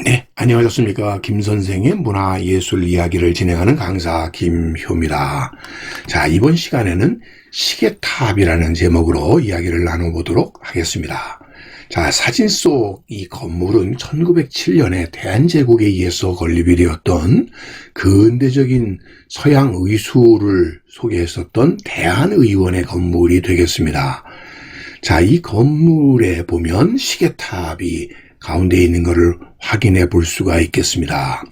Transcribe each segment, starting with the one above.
네, 안녕하셨습니까? 김 선생의 문화예술 이야기를 진행하는 강사 김효입니다. 자, 이번 시간에는 시계탑이라는 제목으로 이야기를 나눠보도록 하겠습니다. 자, 사진 속 이 건물은 1907년에 대한제국에 의해서 건립이 되었던 근대적인 서양 의술을 소개했었던 대한의원의 건물이 되겠습니다. 자, 이 건물에 보면 시계탑이 가운데 있는 것을 확인해 볼 수가 있겠습니다.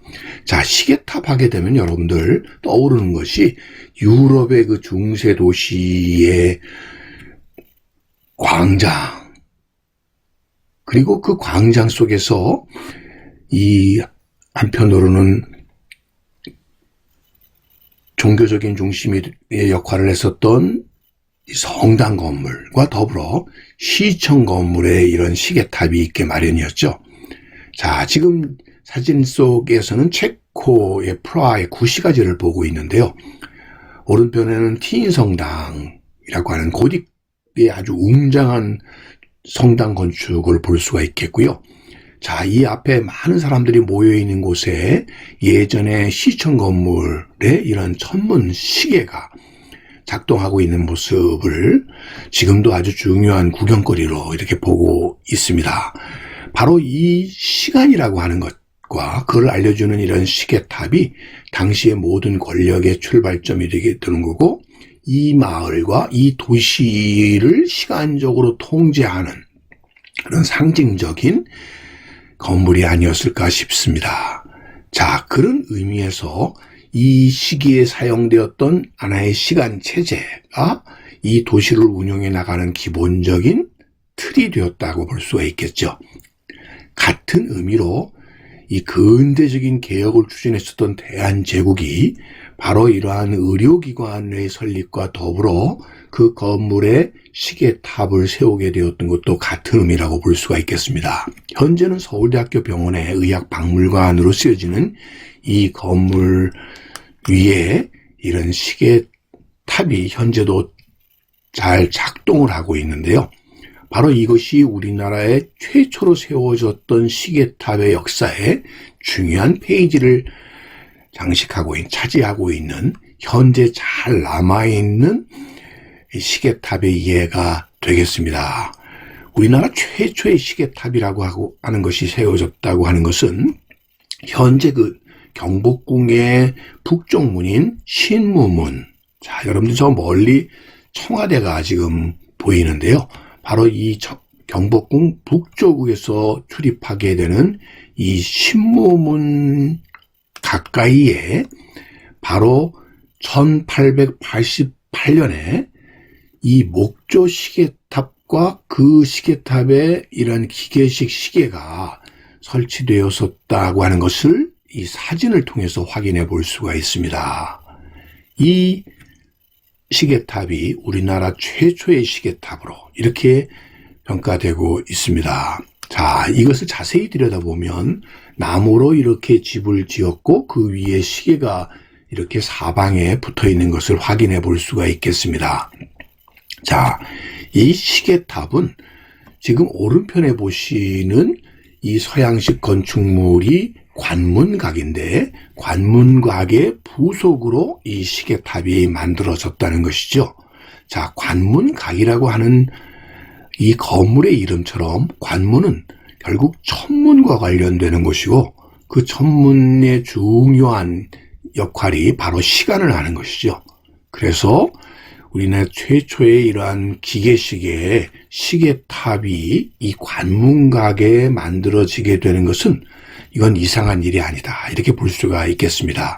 자, 시계탑 하게 되면 여러분들 떠오르는 것이 유럽의 그 중세 도시의 광장, 그리고 그 광장 속에서 이 한편으로는 종교적인 중심의 역할을 했었던 성당 건물과 더불어 시청 건물에 이런 시계탑이 있게 마련이었죠. 자, 지금 사진 속에서는 체코의 프라하의 구시가지를 보고 있는데요. 오른편에는 티인성당이라고 하는 고딕의 아주 웅장한 성당 건축을 볼 수가 있겠고요. 자, 이 앞에 많은 사람들이 모여있는 곳에 예전에 시청 건물에 이런 천문 시계가 작동하고 있는 모습을 지금도 아주 중요한 구경거리로 이렇게 보고 있습니다. 바로 이 시간이라고 하는 것과 그걸 알려주는 이런 시계탑이 당시의 모든 권력의 출발점이 되게 되는 거고, 이 마을과 이 도시를 시간적으로 통제하는 그런 상징적인 건물이 아니었을까 싶습니다. 자, 그런 의미에서 이 시기에 사용되었던 하나의 시간 체제가 이 도시를 운영해 나가는 기본적인 틀이 되었다고 볼 수가 있겠죠. 같은 의미로 이 근대적인 개혁을 추진했었던 대한제국이 바로 이러한 의료기관의 설립과 더불어 그 건물에 시계탑을 세우게 되었던 것도 같은 의미라고 볼 수가 있겠습니다. 현재는 서울대학교 병원의 의학박물관으로 쓰여지는 이 건물 위에 이런 시계탑이 현재도 잘 작동을 하고 있는데요. 바로 이것이 우리나라에 최초로 세워졌던 시계탑의 역사에 중요한 페이지를 차지하고 있는, 현재 잘 남아있는 시계탑의 이해가 되겠습니다. 우리나라 최초의 시계탑이라고 하는 것이 세워졌다고 하는 것은 현재 그 경복궁의 북쪽문인 신무문, 자, 여러분들 저 멀리 청와대가 지금 보이는데요. 바로 이 경복궁 북쪽에서 출입하게 되는 이 신무문 가까이에 바로 1888년에 이 목조 시계탑과 그 시계탑에 이런 기계식 시계가 설치되었었다고 하는 것을 이 사진을 통해서 확인해 볼 수가 있습니다. 이 시계탑이 우리나라 최초의 시계탑으로 이렇게 평가되고 있습니다. 자, 이것을 자세히 들여다보면 나무로 이렇게 집을 지었고 그 위에 시계가 이렇게 사방에 붙어 있는 것을 확인해 볼 수가 있겠습니다. 자, 이 시계탑은 지금 오른편에 보시는 이 서양식 건축물이 관문각인데, 관문각의 부속으로 이 시계탑이 만들어졌다는 것이죠. 자, 관문각이라고 하는 이 건물의 이름처럼 관문은 결국 천문과 관련되는 것이고, 그 천문의 중요한 역할이 바로 시간을 아는 것이죠. 그래서 우리나라 최초의 이러한 기계식의 시계탑이 이 관문각에 만들어지게 되는 것은 이건 이상한 일이 아니다, 이렇게 볼 수가 있겠습니다.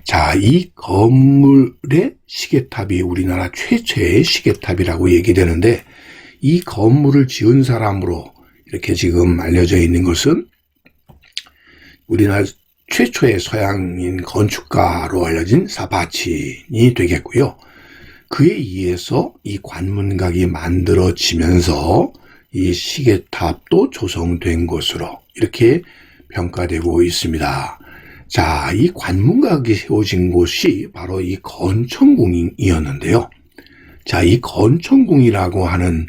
자, 이 건물의 시계탑이 우리나라 최초의 시계탑이라고 얘기되는데, 이 건물을 지은 사람으로 이렇게 지금 알려져 있는 것은 우리나라 최초의 서양인 건축가로 알려진 사바친이 되겠고요. 그에 의해서 이 관문각이 만들어지면서 이 시계탑도 조성된 것으로 이렇게 평가되고 있습니다. 자, 이 관문각이 세워진 곳이 바로 이 건천궁이었는데요. 자, 이 건천궁이라고 하는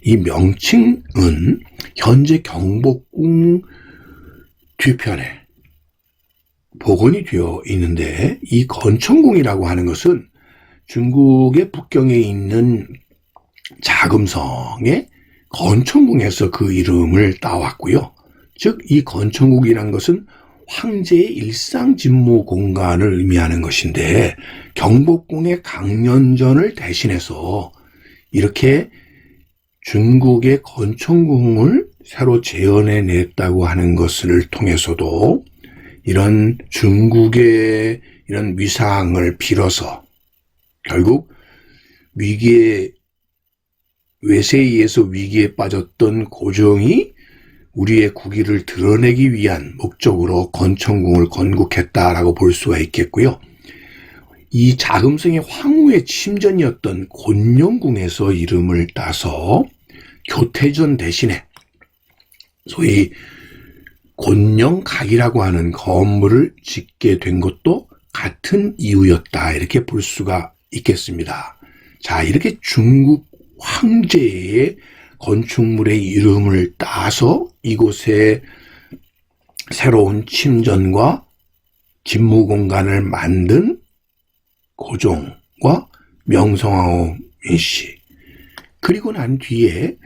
이 명칭은 현재 경복궁 뒤편에 복원이 되어 있는데, 이 건천궁이라고 하는 것은 중국의 북경에 있는 자금성의 건천궁에서 그 이름을 따왔고요. 즉 이 건천궁이란 것은 황제의 일상 직무 공간을 의미하는 것인데, 경복궁의 강연전을 대신해서 이렇게 중국의 건천궁을 새로 재현해냈다고 하는 것을 통해서도 이런 중국의 이런 위상을 빌어서 결국 외세에 의해서 위기에 빠졌던 고종이 우리의 국위를 드러내기 위한 목적으로 건천궁을 건국했다라고 볼 수가 있겠고요. 이 자금성의 황후의 침전이었던 곤룡궁에서 이름을 따서 교태전 대신에 소위 곤룡각이라고 하는 건물을 짓게 된 것도 같은 이유였다, 이렇게 볼 수가 있겠습니다. 자, 이렇게 중국 황제의 건축물의 이름을 따서 이곳에 새로운 침전과 직무 공간을 만든 고종과 명성황후 민씨, 그리고 난 뒤에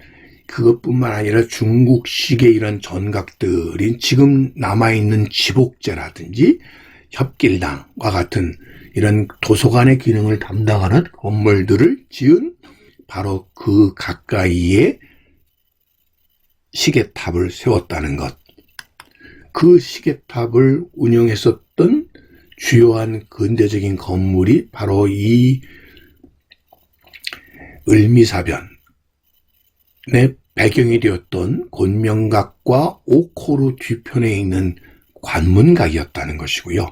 그것뿐만 아니라 중국식의 이런 전각들인 지금 남아있는 지복제라든지 협길당과 같은 이런 도서관의 기능을 담당하는 건물들을 지은 바로 그 가까이에 시계탑을 세웠다는 것. 그 시계탑을 운영했었던 주요한 근대적인 건물이 바로 이 을미사변의 배경이 되었던 곤명각과 옥호루 뒤편에 있는 관문각이었다는 것이고요.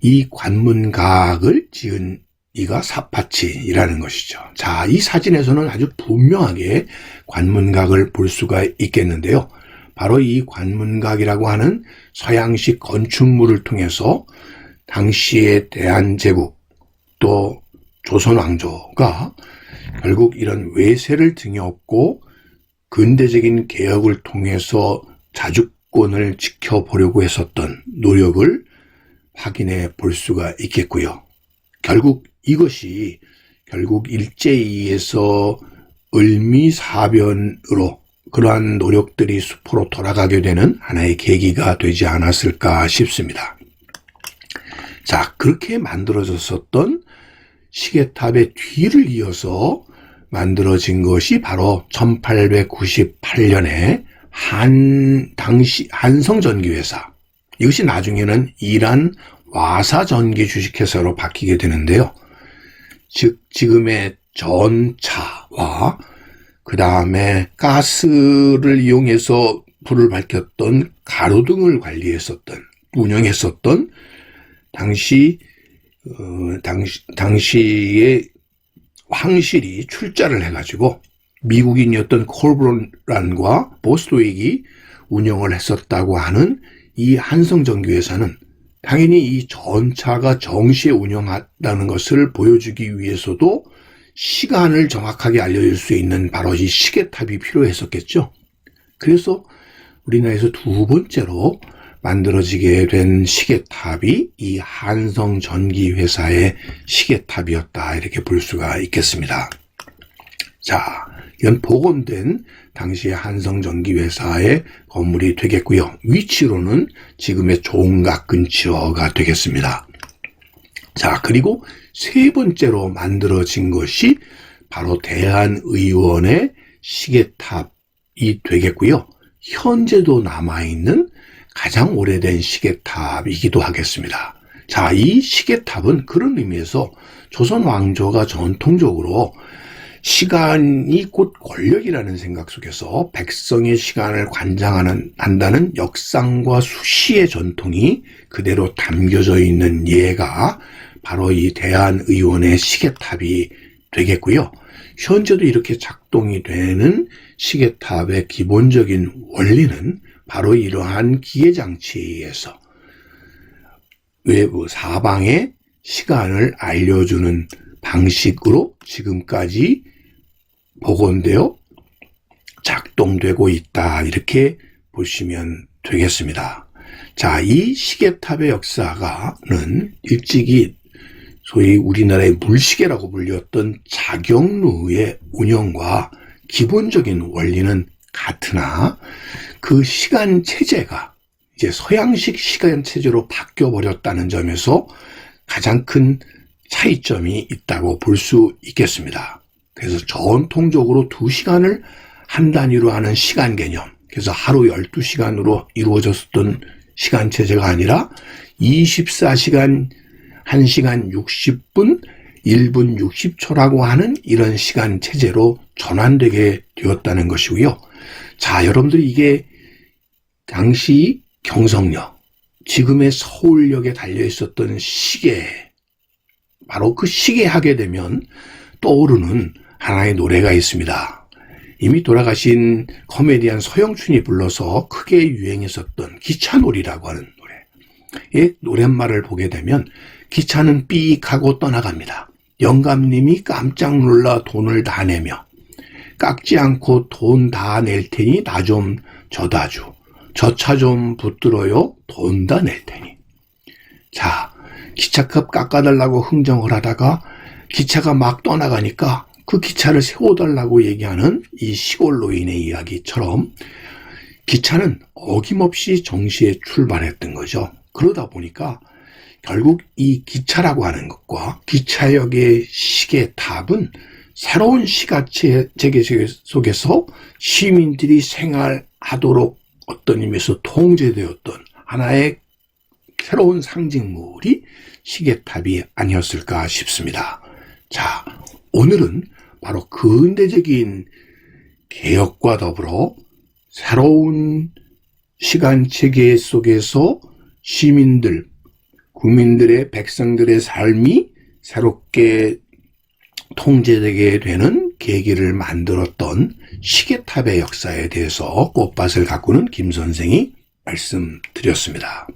이 관문각을 지은 이가 사파치라는 것이죠. 자, 이 사진에서는 아주 분명하게 관문각을 볼 수가 있겠는데요. 바로 이 관문각이라고 하는 서양식 건축물을 통해서 당시의 대한제국 또 조선왕조가 결국 이런 외세를 등에 업고 근대적인 개혁을 통해서 자주권을 지켜보려고 했었던 노력을 확인해 볼 수가 있겠고요. 결국 이것이 일제히에서 을미사변으로 그러한 노력들이 수포로 돌아가게 되는 하나의 계기가 되지 않았을까 싶습니다. 자, 그렇게 만들어졌었던 시계탑의 뒤를 이어서 만들어진 것이 바로 1898년에 당시 한성전기회사, 이것이 나중에는 이란 와사전기 주식회사로 바뀌게 되는데요. 즉 지금의 전차와 그 다음에 가스를 이용해서 불을 밝혔던 가로등을 운영했었던 당시의 황실이 출자를 해가지고 미국인이었던 콜브론란과 보스도익이 운영을 했었다고 하는 이 한성전기회사는 당연히 이 전차가 정시에 운영한다는 것을 보여주기 위해서도 시간을 정확하게 알려줄 수 있는 바로 이 시계탑이 필요했었겠죠. 그래서 우리나라에서 두 번째로 만들어지게 된 시계탑이 이 한성전기회사의 시계탑이었다, 이렇게 볼 수가 있겠습니다. 자, 이건 복원된 당시의 한성전기회사의 건물이 되겠고요. 위치로는 지금의 종각 근처가 되겠습니다. 자, 그리고 세 번째로 만들어진 것이 바로 대한의원의 시계탑이 되겠고요. 현재도 남아있는 가장 오래된 시계탑이기도 하겠습니다. 자, 이 시계탑은 그런 의미에서 조선 왕조가 전통적으로 시간이 곧 권력이라는 생각 속에서 백성의 시간을 한다는 역상과 수시의 전통이 그대로 담겨져 있는 예가 바로 이 대한의원의 시계탑이 되겠고요. 현재도 이렇게 작동이 되는 시계탑의 기본적인 원리는 바로 이러한 기계장치에서 외부 사방의 시간을 알려주는 방식으로 지금까지 복원되어 작동되고 있다, 이렇게 보시면 되겠습니다. 자, 이 시계탑의 역사가는 일찍이 소위 우리나라의 물시계라고 불렸던 자경루의 운영과 기본적인 원리는 같으나 그 시간 체제가 이제 서양식 시간 체제로 바뀌어 버렸다는 점에서 가장 큰 차이점이 있다고 볼 수 있겠습니다. 그래서 전통적으로 2시간을 한 단위로 하는 시간 개념, 그래서 하루 12시간으로 이루어졌던 시간 체제가 아니라 24시간 1시간 60분 1분 60초라고 하는 이런 시간 체제로 전환되게 되었다는 것이고요. 자, 여러분들이 이게 당시 경성역, 지금의 서울역에 달려 있었던 시계, 바로 그 시계 하게 되면 떠오르는 하나의 노래가 있습니다. 이미 돌아가신 코미디언 서영춘이 불러서 크게 유행했었던 기차놀이라고 하는 노래. 이 노랫말을 보게 되면 기차는 삐익 하고 떠나갑니다. 영감님이 깜짝 놀라 돈을 다 내며 깎지 않고 돈 다 낼 테니 나 좀 줘다 주. 저 차 좀 붙들어요. 돈 다 낼 테니. 자, 기차값 깎아달라고 흥정을 하다가 기차가 막 떠나가니까 그 기차를 세워달라고 얘기하는 이 시골 노인의 이야기처럼 기차는 어김없이 정시에 출발했던 거죠. 그러다 보니까 결국 이 기차라고 하는 것과 기차역의 시계탑은 새로운 시가체계 속에서 시민들이 생활하도록 어떤 의미에서 통제되었던 하나의 새로운 상징물이 시계탑이 아니었을까 싶습니다. 자, 오늘은 바로 근대적인 개혁과 더불어 새로운 시간체계 속에서 시민들, 국민들의, 백성들의 삶이 새롭게 통제되게 되는 계기를 만들었던 시계탑의 역사에 대해서 꽃밭을 가꾸는 김 선생이 말씀드렸습니다.